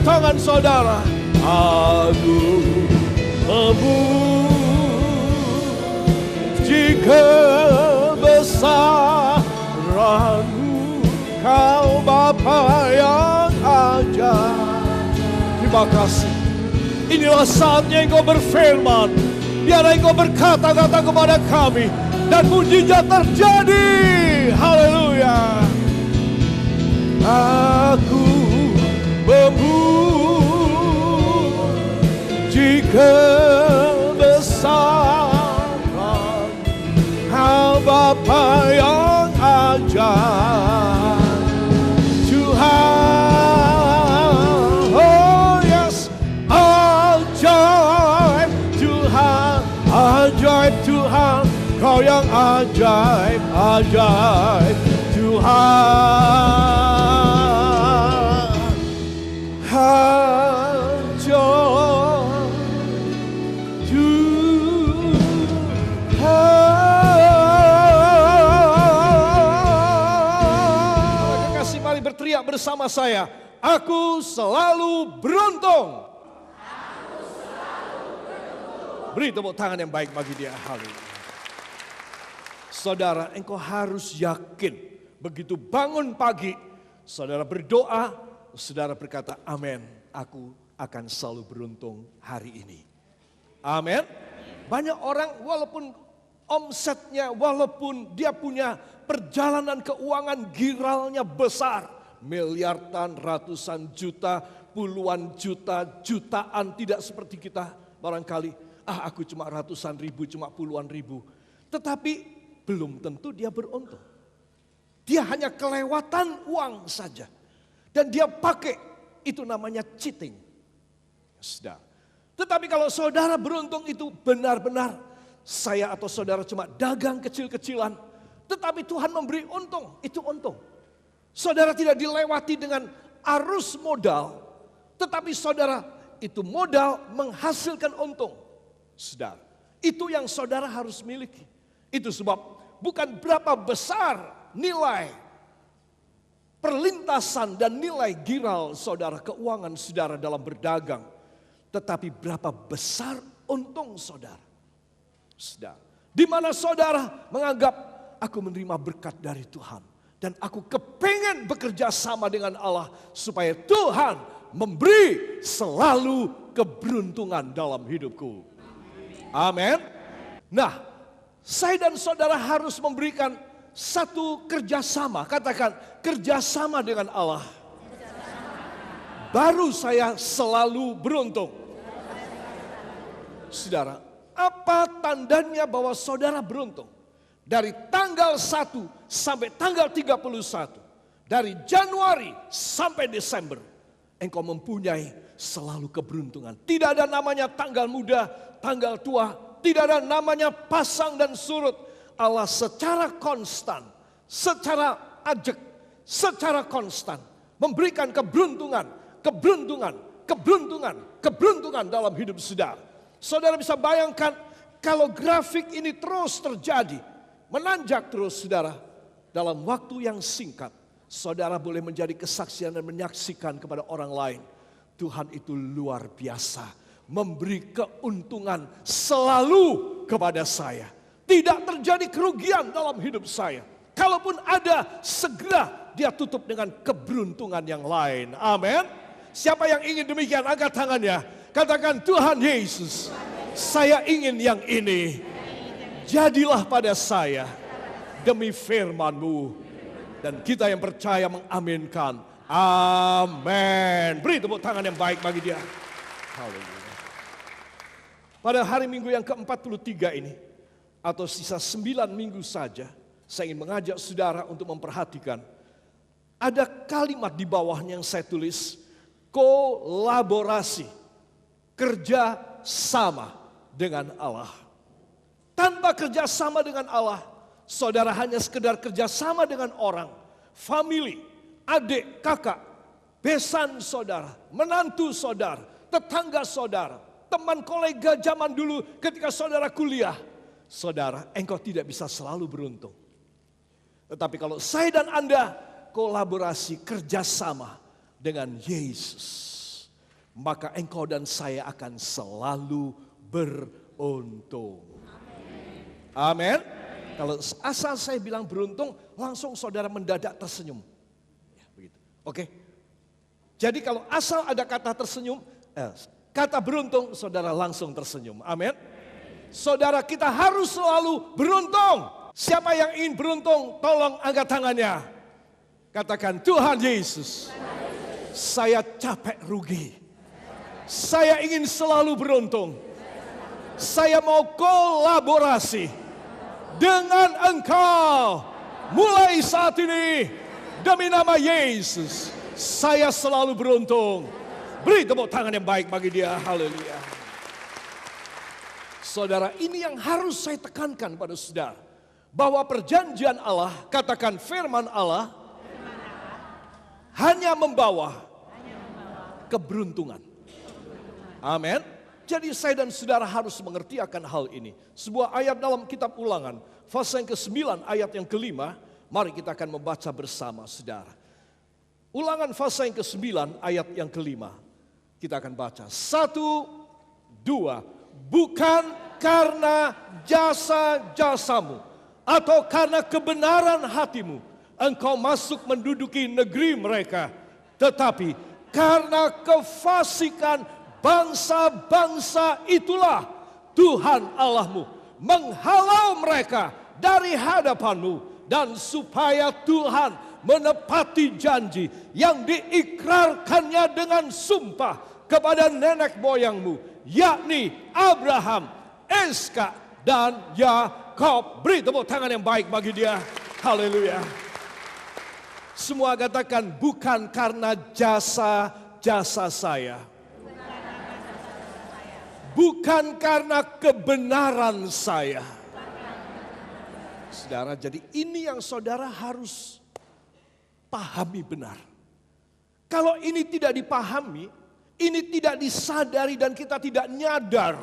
tangan saudara. Aku memuji kebesaran-Mu, Kau Bapa yang ajaib. Terima kasih. Inilah saatnya Engkau berfirman. Biarlah Engkau berkata-kata kepada kami dan mujizat terjadi. Haleluya. Aku memuji kebesaran Kau Bapa yang ajaib. Tuhan, oh yes, ajaib Tuhan, ajaib Tuhan, Kau yang ajaib, ajaib Tuhan. Berteriak bersama saya, aku selalu beruntung. Aku selalu beruntung. Beri tepuk tangan yang baik bagi dia. Haleluya. Saudara, engkau harus yakin. Begitu bangun pagi, saudara berdoa, saudara berkata, amin, aku akan selalu beruntung hari ini. Amin. Banyak orang walaupun omsetnya, walaupun dia punya perjalanan keuangan giralnya besar, miliaran, ratusan juta, puluhan juta, jutaan, tidak seperti kita barangkali. Aku cuma ratusan ribu, cuma puluhan ribu. Tetapi belum tentu dia beruntung. Dia hanya kelewatan uang saja. Dan dia pakai, itu namanya cheating. Sudah. Tetapi kalau saudara beruntung itu benar-benar, saya atau saudara cuma dagang kecil-kecilan. Tetapi Tuhan memberi untung, itu untung. Saudara tidak dilewati dengan arus modal, tetapi saudara itu modal menghasilkan untung. Saudara, itu yang saudara harus miliki. Itu sebab bukan berapa besar nilai perlintasan dan nilai giral saudara, keuangan saudara dalam berdagang, tetapi berapa besar untung saudara. Saudara, di mana saudara menganggap aku menerima berkat dari Tuhan. Dan aku kepengen bekerja sama dengan Allah supaya Tuhan memberi selalu keberuntungan dalam hidupku. Amin. Nah, saya dan saudara harus memberikan satu kerjasama. Katakan kerjasama dengan Allah. Baru saya selalu beruntung. Saudara, apa tandanya bahwa saudara beruntung? Dari tanggal 1 sampai tanggal 31. Dari Januari sampai Desember. Engkau mempunyai selalu keberuntungan. Tidak ada namanya tanggal muda, tanggal tua. Tidak ada namanya pasang dan surut. Allah secara konstan, secara ajak, secara konstan. Memberikan keberuntungan, keberuntungan, keberuntungan, keberuntungan dalam hidup saudara. Saudara bisa bayangkan kalau grafik ini terus terjadi. Menanjak terus saudara, dalam waktu yang singkat, saudara boleh menjadi kesaksian dan menyaksikan kepada orang lain. Tuhan itu luar biasa, memberi keuntungan selalu kepada saya. Tidak terjadi kerugian dalam hidup saya. Kalaupun ada, segera dia tutup dengan keberuntungan yang lain. Amin. Siapa yang ingin demikian, angkat tangannya. Katakan, Tuhan Yesus, saya ingin yang ini. Jadilah pada saya demi firman-Mu. Dan kita yang percaya mengaminkan. Amin. Beri tepuk tangan yang baik bagi dia. Haleluya. Pada hari Minggu yang ke-43 ini, atau sisa 9 minggu saja, saya ingin mengajak saudara untuk memperhatikan. Ada kalimat di bawahnya yang saya tulis, kolaborasi, kerja sama dengan Allah. Tanpa kerjasama dengan Allah, saudara hanya sekedar kerjasama dengan orang, family, adik, kakak, besan saudara, menantu saudara, tetangga saudara, teman kolega zaman dulu ketika saudara kuliah. Saudara, engkau tidak bisa selalu beruntung. Tetapi kalau saya dan Anda kolaborasi kerjasama dengan Yesus, maka engkau dan saya akan selalu beruntung. Amin. Kalau asal saya bilang beruntung, langsung saudara mendadak tersenyum. Ya, begitu. Oke. Jadi kalau asal ada kata tersenyum, kata beruntung, saudara langsung tersenyum. Amin. Saudara, kita harus selalu beruntung. Siapa yang ingin beruntung, tolong angkat tangannya. Katakan, Tuhan Yesus, saya capek rugi. Saya ingin selalu beruntung. Saya mau kolaborasi dengan Engkau mulai saat ini. Demi nama Yesus, saya selalu beruntung. Beri tepuk tangan yang baik bagi dia. Haleluya. Saudara, ini yang harus saya tekankan pada saudara. Bahwa perjanjian Allah, katakan firman Allah, hanya membawa keberuntungan. Amin. Jadi saya dan saudara harus mengerti akan hal ini. Sebuah ayat dalam kitab Ulangan, pasal yang ke-9 ayat yang ke-5, mari kita akan membaca bersama saudara. Ulangan pasal yang ke-9 ayat yang ke-5, kita akan baca. 1, 2, bukan karena jasa-jasamu atau karena kebenaran hatimu engkau masuk menduduki negeri mereka, tetapi karena kefasikan bangsa-bangsa itulah Tuhan Allahmu menghalau mereka dari hadapanmu, dan supaya Tuhan menepati janji yang diikrarkannya dengan sumpah kepada nenek moyangmu, yakni Abraham, Ishak dan Yakob. Beri tepuk tangan yang baik bagi dia. Haleluya. Semua katakan, bukan karena jasa-jasa saya. Bukan karena kebenaran saya. Saudara, jadi ini yang saudara harus pahami benar. Kalau ini tidak dipahami, ini tidak disadari dan kita tidak nyadar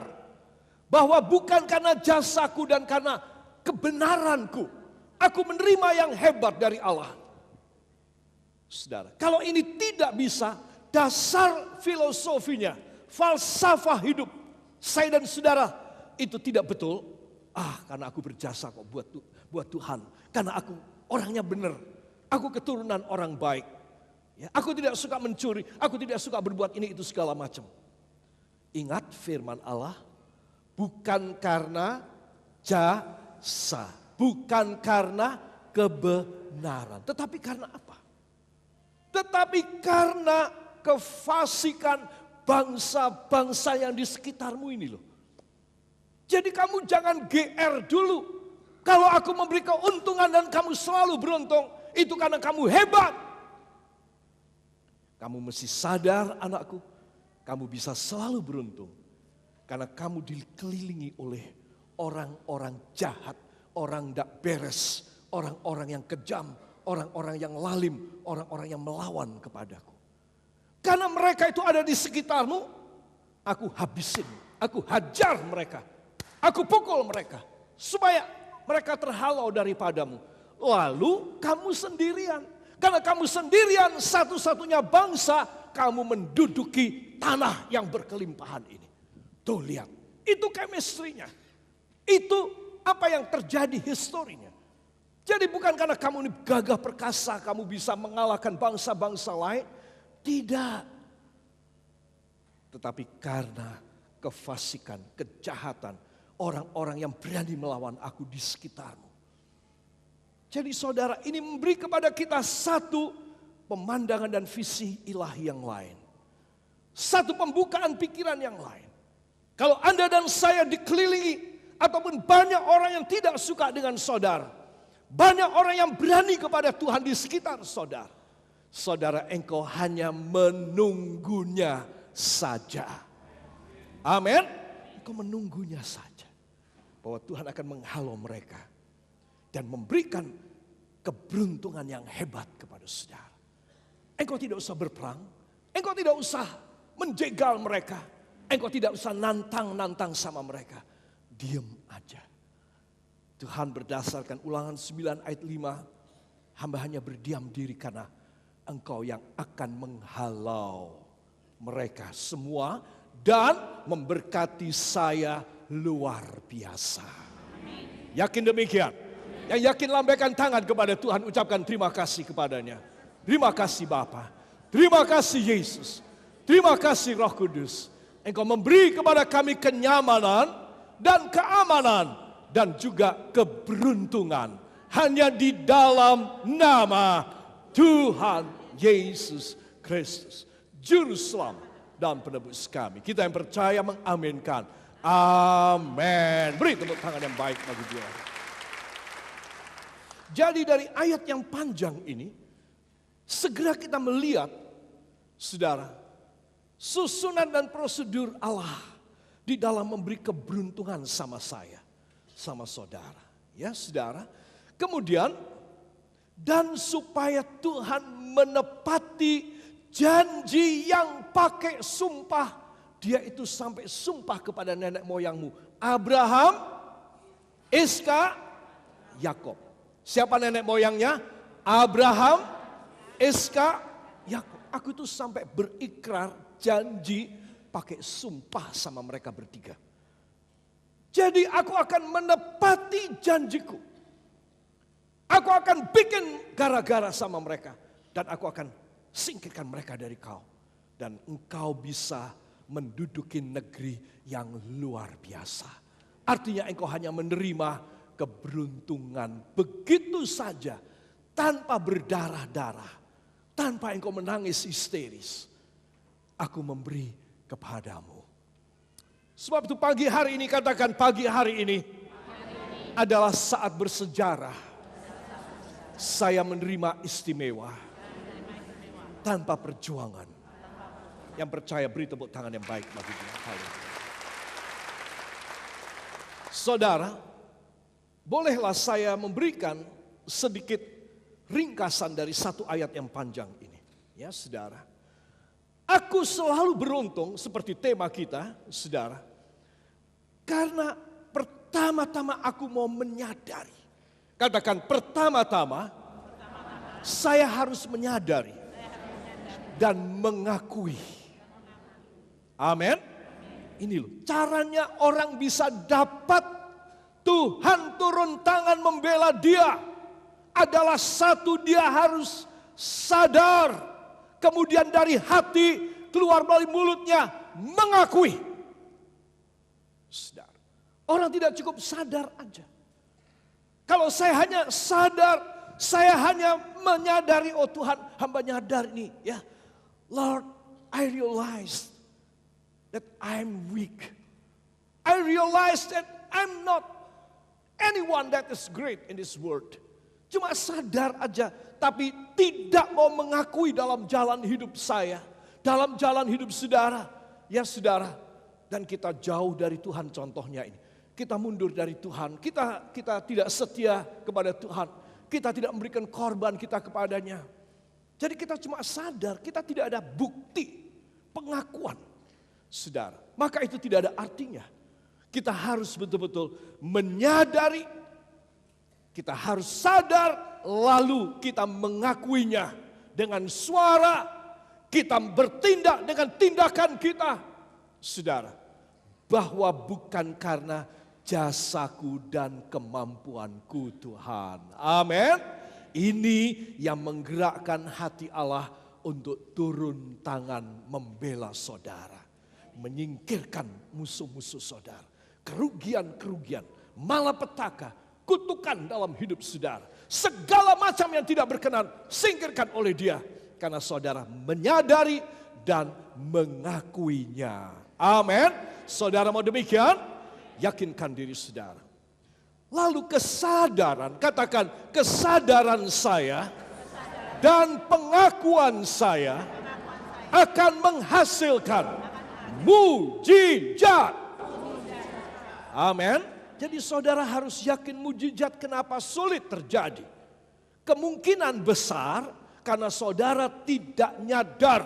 bahwa bukan karena jasaku dan karena kebenaranku aku menerima yang hebat dari Allah. Saudara, kalau ini tidak bisa, dasar filosofinya, falsafah hidup saya dan saudara itu tidak betul. Karena aku berjasa kok buat Tuhan, karena aku orangnya benar, aku keturunan orang baik. Ya, aku tidak suka mencuri, aku tidak suka berbuat ini itu segala macam. Ingat firman Allah, bukan karena jasa, bukan karena kebenaran, tetapi karena apa? Tetapi karena kefasikan bangsa-bangsa yang di sekitarmu ini loh. Jadi kamu jangan GR dulu. Kalau aku memberi keuntungan dan kamu selalu beruntung, itu karena kamu hebat. Kamu mesti sadar, anakku, kamu bisa selalu beruntung karena kamu dikelilingi oleh orang-orang jahat, orang tidak beres, orang-orang yang kejam, orang-orang yang lalim, orang-orang yang melawan kepadaku. Karena mereka itu ada di sekitarmu, aku habisin, aku hajar mereka, aku pukul mereka supaya mereka terhalau daripadamu. Lalu kamu sendirian. Karena kamu sendirian satu-satunya bangsa, kamu menduduki tanah yang berkelimpahan ini. Tuh lihat, itu chemistry-nya. Itu apa yang terjadi historinya. Jadi bukan karena kamu ini gagah perkasa, kamu bisa mengalahkan bangsa-bangsa lain. Tidak. Tetapi karena kefasikan, kejahatan, orang-orang yang berani melawan aku di sekitarmu. Jadi saudara, ini memberi kepada kita satu pemandangan dan visi ilahi yang lain. Satu pembukaan pikiran yang lain. Kalau Anda dan saya dikelilingi ataupun banyak orang yang tidak suka dengan saudara, banyak orang yang berani kepada Tuhan di sekitar saudara, saudara, engkau hanya menunggunya saja. Amin. Engkau menunggunya saja. Bahwa Tuhan akan menghalau mereka dan memberikan keberuntungan yang hebat kepada saudara. Engkau tidak usah berperang, engkau tidak usah menjegal mereka, engkau tidak usah nantang-nantang sama mereka. Diam aja. Tuhan berdasarkan Ulangan 9 ayat 5, hamba hanya berdiam diri karena engkau yang akan menghalau mereka semua dan memberkati saya luar biasa. Yakin demikian? Yang yakin lambaikan tangan kepada Tuhan, ucapkan terima kasih kepadanya. Terima kasih Bapa, terima kasih Yesus, terima kasih Roh Kudus. Engkau memberi kepada kami kenyamanan dan keamanan dan juga keberuntungan hanya di dalam nama Tuhan Yesus Kristus, Juru Selamat dan Penebus kami. Kita yang percaya mengaminkan. Amin. Beri tepuk tangan yang baik bagi dia. Jadi dari ayat yang panjang ini, segera kita melihat, saudara, susunan dan prosedur Allah di dalam memberi keberuntungan sama saya, sama saudara. Ya saudara, kemudian, dan supaya Tuhan menepati janji yang pakai sumpah, dia itu sampai sumpah kepada nenek moyangmu, Abraham, Iska, Yakob. Siapa nenek moyangnya? Abraham, Iska, Yakob. Aku itu sampai berikrar janji pakai sumpah sama mereka bertiga. Jadi aku akan menepati janjiku. Aku akan bikin gara-gara sama mereka. Dan aku akan singkirkan mereka dari kau. Dan engkau bisa menduduki negeri yang luar biasa. Artinya engkau hanya menerima keberuntungan begitu saja. Tanpa berdarah-darah. Tanpa engkau menangis histeris. Aku memberi kepadamu. Sebab itu pagi hari ini, katakan pagi hari ini adalah saat bersejarah. Saya menerima istimewa tanpa perjuangan. Yang percaya beri tepuk tangan yang baik bagi dia. Saudara, bolehlah saya memberikan sedikit ringkasan dari satu ayat yang panjang ini. Ya saudara, aku selalu beruntung seperti tema kita, saudara. Karena pertama-tama aku mau menyadari. Katakan pertama-tama saya harus menyadari dan mengakui. Amin. Ini loh, caranya orang bisa dapat Tuhan turun tangan membela dia adalah satu, dia harus sadar, kemudian dari hati keluar melalui mulutnya mengakui. Saudara, orang tidak cukup sadar aja. Kalau saya hanya sadar, saya hanya menyadari, oh Tuhan, hamba nyadar nih ya. Lord, I realize that I'm weak. I realize that I'm not anyone that is great in this world. Cuma sadar aja, tapi tidak mau mengakui dalam jalan hidup saya, dalam jalan hidup saudara. Ya saudara, dan kita jauh dari Tuhan, contohnya ini. Kita mundur dari Tuhan, kita tidak setia kepada Tuhan. Kita tidak memberikan korban kita kepadanya. Jadi kita cuma sadar, kita tidak ada bukti pengakuan. Saudara, maka itu tidak ada artinya. Kita harus betul-betul menyadari, kita harus sadar, lalu kita mengakuinya dengan suara, kita bertindak dengan tindakan kita. Saudara, bahwa bukan karena jasaku dan kemampuanku Tuhan. Amin. Ini yang menggerakkan hati Allah untuk turun tangan membela saudara. Menyingkirkan musuh-musuh saudara. Kerugian-kerugian, malapetaka, kutukan dalam hidup saudara. Segala macam yang tidak berkenan, singkirkan oleh dia. Karena saudara menyadari dan mengakuinya. Amin. Saudara mau demikian? Yakinkan diri saudara. Lalu kesadaran, katakan kesadaran saya dan pengakuan saya akan menghasilkan mujizat. Amin. Jadi saudara harus yakin mujizat. Kenapa sulit terjadi? Kemungkinan besar karena saudara tidak nyadar.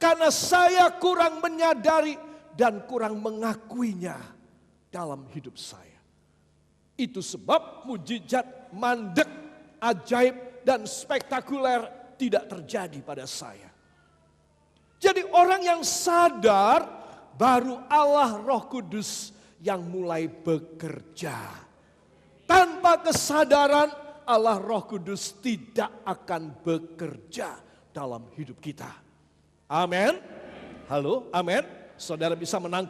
Karena saya kurang menyadari dan kurang mengakuinya dalam hidup saya. Itu sebab mujizat, mandek, ajaib dan spektakuler tidak terjadi pada saya. Jadi orang yang sadar, baru Allah Roh Kudus yang mulai bekerja. Tanpa kesadaran, Allah Roh Kudus tidak akan bekerja dalam hidup kita. Amin. Halo, amin. Saudara bisa menangkap